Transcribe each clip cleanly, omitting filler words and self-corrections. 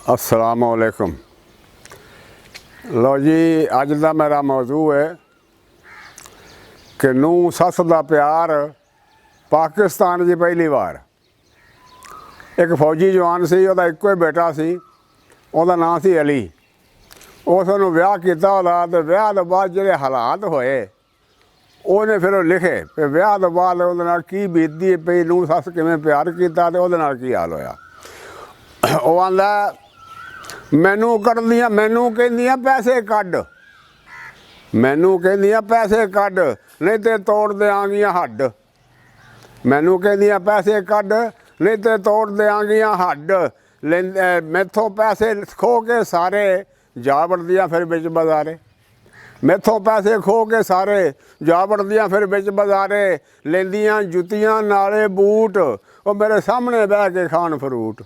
अस्सलाम वालेकुम। लो जी, अज का मेरा मौजू है कि नूं सस का प्यार पाकिस्तान की पहली बार। एक फौजी जवान सी, उहदा इक्को ही बेटा सी, उहदा नाम सी अली। उसनूं विआह कीता उहदा, ते विआह तो बाद जिहड़े हालात होए उहने फिर लिखे कि विआह तो बाद उहदे नाल की बीतदी पई, नूं सस किवें प्यार कीता ते उहदे नाल की हाल होया। ਉਹ ਆਂਦਾ ਮੈਨੂੰ ਕੱਢਦੀਆਂ, ਮੈਨੂੰ ਕਹਿੰਦੀਆਂ ਪੈਸੇ ਕੱਢ, ਮੈਨੂੰ ਕਹਿੰਦੀਆਂ ਪੈਸੇ ਕੱਢ ਨਹੀਂ ਤੇ ਤੋੜ ਦਿਆਂਗੀਆਂ ਹੱਡ, ਮੈਨੂੰ ਕਹਿੰਦੀਆਂ ਪੈਸੇ ਕੱਢ ਨਹੀਂ ਤੇ ਤੋੜ ਦਿਆਂਗੀਆਂ ਹੱਡ। ਮੈਥੋਂ ਪੈਸੇ ਖੋ ਕੇ ਸਾਰੇ ਜਾ ਵੜਦੀਆਂ ਫਿਰ ਵਿੱਚ ਬਾਜ਼ਾਰੇ, ਮੈਥੋਂ ਪੈਸੇ ਖੋ ਕੇ ਸਾਰੇ ਜਾ ਵੜਦੀਆਂ ਫਿਰ ਵਿੱਚ ਬਾਜ਼ਾਰੇ। ਲੈਂਦੀਆਂ ਜੁੱਤੀਆਂ ਨਾਲੇ ਬੂਟ, ਉਹ ਮੇਰੇ ਸਾਹਮਣੇ ਬਹਿ ਕੇ ਖਾਣ ਫਰੂਟ।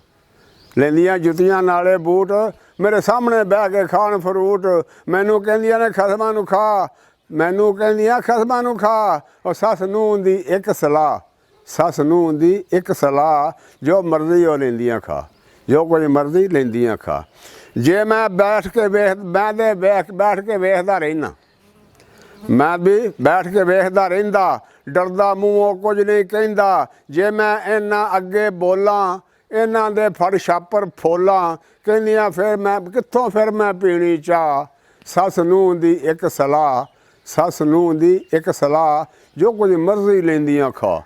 ਲੈਂਦੀਆਂ ਜੁੱਤੀਆਂ ਨਾਲੇ ਬੂਟ, ਮੇਰੇ ਸਾਹਮਣੇ ਬਹਿ ਕੇ ਖਾਣ ਫਰੂਟ। ਮੈਨੂੰ ਕਹਿੰਦੀਆਂ ਨੇ ਖਸਮਾਂ ਨੂੰ ਖਾ, ਮੈਨੂੰ ਕਹਿੰਦੀਆਂ ਖਸਮਾਂ ਨੂੰ ਖਾ। ਉਹ ਸੱਸ ਨੂੰਹ ਦੀ ਇੱਕ ਸਲਾਹ, ਸੱਸ ਨੂੰਹ ਦੀ ਇੱਕ ਸਲਾਹ, ਜੋ ਮਰਜ਼ੀ ਉਹ ਲੈਂਦੀਆਂ ਖਾ, ਜੋ ਕੁਝ ਮਰਜ਼ੀ ਲੈਂਦੀਆਂ ਖਾ। ਜੇ ਮੈਂ ਬੈਠ ਕੇ ਬੈਠ ਕੇ ਵੇਖਦਾ ਰਹਿਣਾ, ਮੈਂ ਵੀ ਬੈਠ ਕੇ ਵੇਖਦਾ ਰਹਿੰਦਾ, ਡਰਦਾ ਮੂੰਹੋਂ ਕੁਝ ਨਹੀਂ ਕਹਿੰਦਾ। ਜੇ ਮੈਂ ਇਹਨਾਂ ਅੱਗੇ ਬੋਲਾਂ, ਇਹਨਾਂ ਦੇ ਫੜ ਛਾਪਰ ਫੋਲਾਂ, ਕਹਿੰਦੀਆਂ ਫਿਰ ਮੈਂ ਕਿੱਥੋਂ ਫਿਰ ਮੈਂ ਪੀਣੀ ਚਾਹ। ਸੱਸ ਨੂੰਹ ਦੀ ਇੱਕ ਸਲਾਹ, ਸੱਸ ਨੂੰਹ ਦੀ ਇੱਕ ਸਲਾਹ, ਜੋ ਕੁਝ ਮਰਜ਼ੀ ਲੈਂਦੀਆਂ ਖਾ।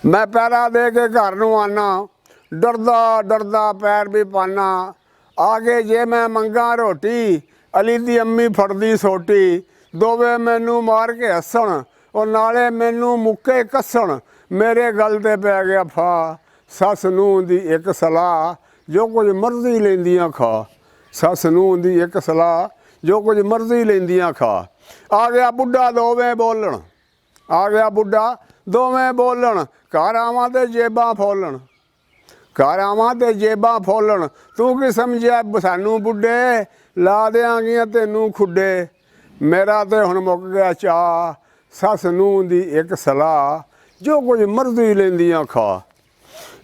ਮੈਂ ਪੈਰਾ ਦੇ ਕੇ ਘਰ ਨੂੰ ਆਨਾ, ਡਰਦਾ ਡਰਦਾ ਪੈਰ ਵੀ ਪਾਨਾ। ਆ ਕੇ ਜੇ ਮੈਂ ਮੰਗਾਂ ਰੋਟੀ, ਅਲੀ ਦੀ ਅੰਮੀ ਫੜਦੀ ਸੋਟੀ। ਦੋਵੇਂ ਮੈਨੂੰ ਮਾਰ ਕੇ ਹੱਸਣ, ਉਹ ਨਾਲੇ ਮੈਨੂੰ ਮੁੱਕੇ ਕੱਸਣ, ਮੇਰੇ ਗਲ 'ਤੇ ਪੈ ਗਿਆ ਫਾ। ਸੱਸ ਨੂੰਹ ਦੀ ਇੱਕ ਸਲਾਹ, ਜੋ ਕੁਝ ਮਰਜ਼ੀ ਲੈਂਦੀਆਂ ਖਾ। ਸੱਸ ਨੂੰਹ ਦੀ ਇੱਕ ਸਲਾਹ, ਜੋ ਕੁਝ ਮਰਜ਼ੀ ਲੈਂਦੀਆਂ ਖਾ। ਆ ਗਿਆ ਬੁੱਢਾ ਦੋਵੇਂ ਬੋਲਣ, ਆ ਗਿਆ ਬੁੱਢਾ ਦੋਵੇਂ ਬੋਲਣ। ਘਰ ਆਵਾਂ ਤੇ ਜੇਬਾਂ ਫੋਲਣ, ਘਰ ਆਵਾਂ ਤੇ ਜੇਬਾਂ ਫੋਲਣ। ਤੂੰ ਕੀ ਸਮਝਿਆ ਸਾਨੂੰ ਬੁੱਢੇ, ਲਾ ਦਿਆਂਗੀਆਂ ਤੈਨੂੰ ਖੁੱਡੇ। ਮੇਰਾ ਤੇ ਹੁਣ ਮੁੱਕ ਗਿਆ ਚਾਅ। ਸੱਸ ਨੂੰਹ ਦੀ ਇੱਕ ਸਲਾਹ, ਜੋ ਕੁਝ ਮਰਜ਼ੀ ਲੈਂਦੀਆਂ ਖਾ।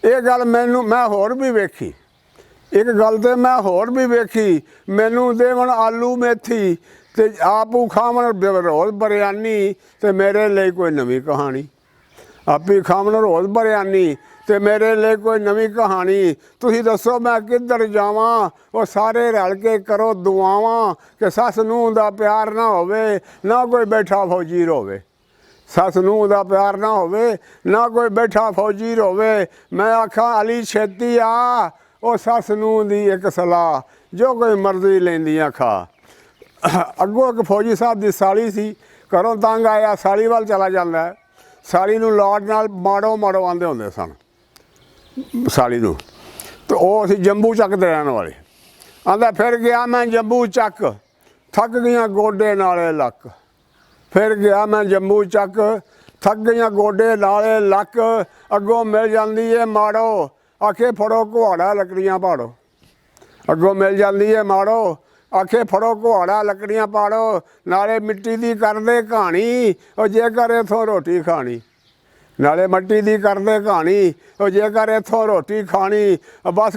ਇਹ ਗੱਲ ਮੈਂ ਹੋਰ ਵੀ ਵੇਖੀ, ਇੱਕ ਗੱਲ ਤੇ ਮੈਂ ਹੋਰ ਵੀ ਵੇਖੀ। ਮੈਨੂੰ ਦੇਵਣ ਆਲੂ ਮੇਥੀ ਤੇ ਆਪੂ ਖਾਵਣ ਰੋਜ਼ ਬਰਿਆਨੀ, ਤੇ ਮੇਰੇ ਲਈ ਕੋਈ ਨਵੀਂ ਕਹਾਣੀ। ਆਪੀ ਖਾਵਣ ਰੋਜ਼ ਬਰਿਆਨੀ, ਤੇ ਮੇਰੇ ਲਈ ਕੋਈ ਨਵੀਂ ਕਹਾਣੀ। ਤੁਸੀਂ ਦੱਸੋ ਮੈਂ ਕਿੱਧਰ ਜਾਵਾਂ, ਉਹ ਸਾਰੇ ਰਲ ਕੇ ਕਰੋ ਦੁਆਵਾਂ ਕਿ ਸੱਸ ਨੂੰਹ ਦਾ ਪਿਆਰ ਨਾ ਹੋਵੇ, ਨਾ ਕੋਈ ਬੈਠਾ ਫੌਜੀ ਰੋਵੇ। ਸੱਸ ਨੂੰਹ ਦਾ ਪਿਆਰ ਨਾ ਹੋਵੇ, ਨਾ ਕੋਈ ਬੈਠਾ ਫੌਜੀ ਰੋਵੇ। ਮੈਂ ਆਖਾਂ ਅਲੀ ਛੇਤੀ ਆ, ਉਹ ਸੱਸ ਨੂੰਹ ਦੀ ਇੱਕ ਸਲਾਹ, ਜੋ ਕੋਈ ਮਰਜ਼ੀ ਲੈਂਦੀਆਂ ਖਾ। ਅੱਗੋਂ ਇੱਕ ਫੌਜੀ ਸਾਹਿਬ ਦੀ ਸਾਲੀ ਸੀ, ਘਰੋਂ ਤੰਗ ਆਇਆ, ਸਾਲੀ ਵੱਲ ਚਲਾ ਜਾਂਦਾ। ਸਾਲੀ ਨੂੰ ਲਾਡ ਨਾਲ ਮਾੜੋ ਮਾੜੋ ਆਉਂਦੇ ਹੁੰਦੇ ਸਨ ਸਾਲੀ ਨੂੰ, ਅਤੇ ਉਹ ਅਸੀਂ ਜੰਬੂ ਚੱਕ ਦੇ ਰਹਿਣ ਵਾਲੇ। ਆਂਦਾ ਫਿਰ ਗਿਆ ਮੈਂ ਜੰਬੂ ਚੱਕ, ਥੱਕ ਗਈਆਂ ਗੋਡੇ ਨਾਲੇ ਲੱਕ। ਫਿਰ ਗਿਆ ਮੈਂ ਜੰਬੂ ਚੱਕ, ਥੱਕ ਗਈਆਂ ਗੋਡੇ ਨਾਲੇ ਲੱਕ। ਅੱਗੋਂ ਮਿਲ ਜਾਂਦੀ ਏ ਮਾੜੋ, ਆਖੇ ਫੜੋ ਕੁਹਾੜਾ ਲੱਕੜੀਆਂ ਪਾੜੋ। ਅੱਗੋਂ ਮਿਲ ਜਾਂਦੀ ਏ ਮਾੜੋ, ਆਖੇ ਫੜੋ ਕੁਹਾੜਾ ਲੱਕੜੀਆਂ ਪਾੜੋ। ਨਾਲੇ ਮਿੱਟੀ ਦੀ ਕਰਦੇ ਕਹਾਣੀ, ਉਹ ਜੇਕਰ ਇੱਥੋਂ ਰੋਟੀ ਖਾਣੀ। ਨਾਲੇ ਮਿੱਟੀ ਦੀ ਕਰਦੇ ਕਹਾਣੀ, ਉਹ ਜੇਕਰ ਇੱਥੋਂ ਰੋਟੀ ਖਾਣੀ। ਬਸ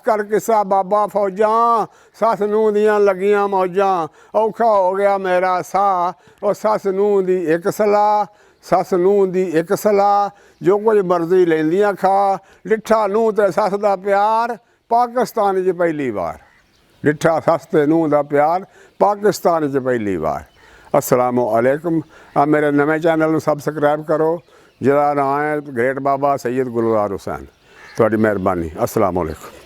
ਕਰ ਕਿੱਸਾ ਬਾਬਾ ਫੌਜਾਂ, ਸੱਸ ਨੂੰਹ ਦੀਆਂ ਲੱਗੀਆਂ ਮੌਜਾਂ। ਔਖਾ ਹੋ ਗਿਆ ਮੇਰਾ ਸਾਹ, ਉਹ ਸੱਸ ਨੂੰਹ ਦੀ ਇੱਕ ਸਲਾਹ, ਸੱਸ ਨੂੰਹ ਦੀ ਇੱਕ ਸਲਾਹ, ਜੋ ਕੁਝ ਮਰਜ਼ੀ ਲੈਂਦੀਆਂ ਖਾ। ਡਿੱਠਾ ਨੂੰਹ ਤੇ ਸੱਸ ਦਾ ਪਿਆਰ ਪਾਕਿਸਤਾਨ 'ਚ ਪਹਿਲੀ ਵਾਰ। ਡਿੱਠਾ ਸੱਸ ਤੇ ਨੂੰਹ ਦਾ ਪਿਆਰ ਪਾਕਿਸਤਾਨ 'ਚ ਪਹਿਲੀ ਵਾਰ। अस्सलामु अलैकुम। आप मेरे नवे चैनल ਨੂੰ सबसक्राइब करो, जिहदा नाम है ग्रेट बाबा सैयद गुलजार हुसैन। ਤੁਹਾਡੀ ਮਿਹਰਬਾਨੀ। अस्सलामु अलैकुम।